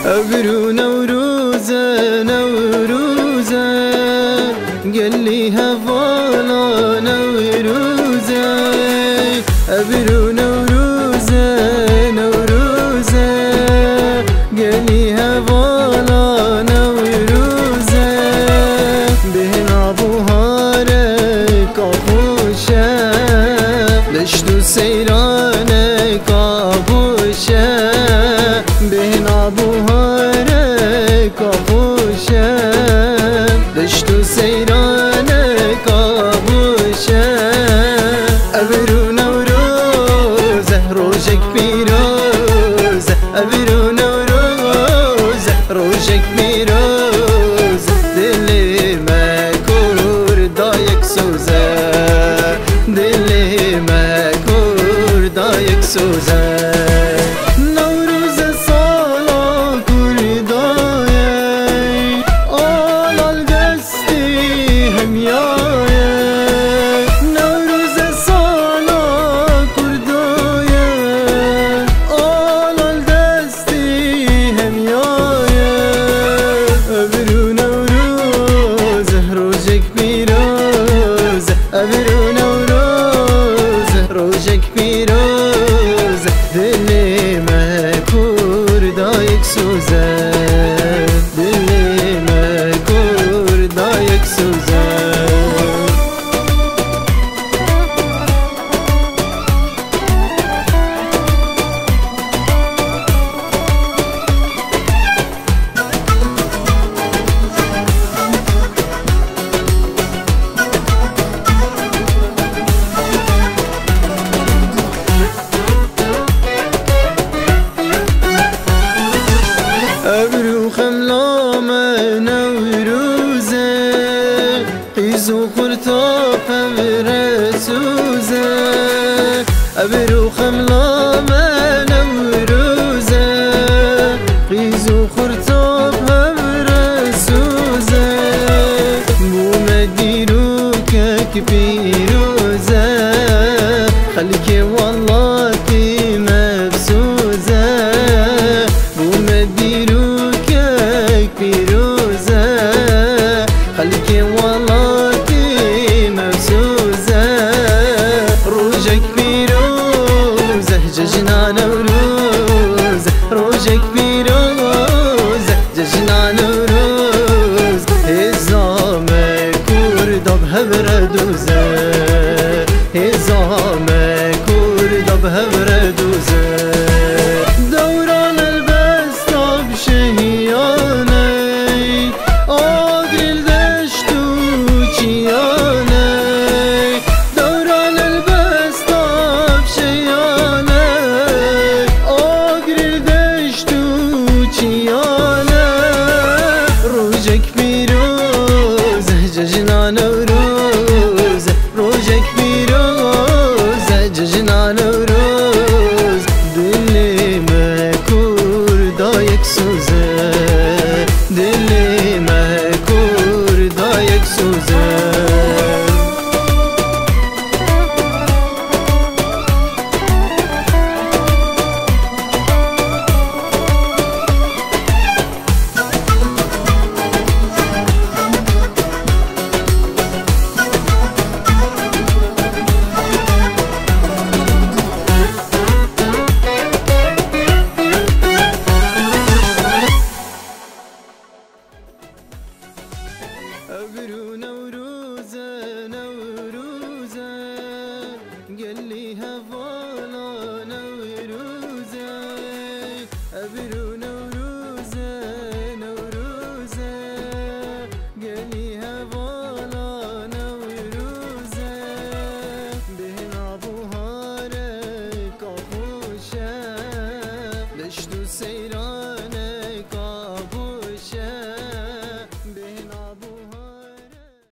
أبرو نوروزة نوروزة قال لي هفالا نوروزة. أبرو نوروزة نوروزة قال لي هفالا نوروزة. بهن أبوهارك أبوشة لشتو سيرانك أبوشة. بهن أبوهارك أبوشة دشتو سيرانك أبوشة. أبرو نوروزة روجك بيروزة. أبرو نوروزة روجك بيروزة. دلي ما كور دايك سوزة. دلي ما كور دايك سوزة. أبرو نوروزة روجك بيروزة. دلي ما كور دايك سوزة. دلي ما كور دايك سوزة. أبرو خملامة نوروزة قيزو خرطاف برسوزة. أبرو خملامة نوروزة قيزو خرطاف برسوزة. بو مديروكك بيروزة خليك والله مبسوزة. بو مديروكك بيروزة خليك والله مبسوزة. روجك بيروزة ججنا نوروزة. روجك بيروزة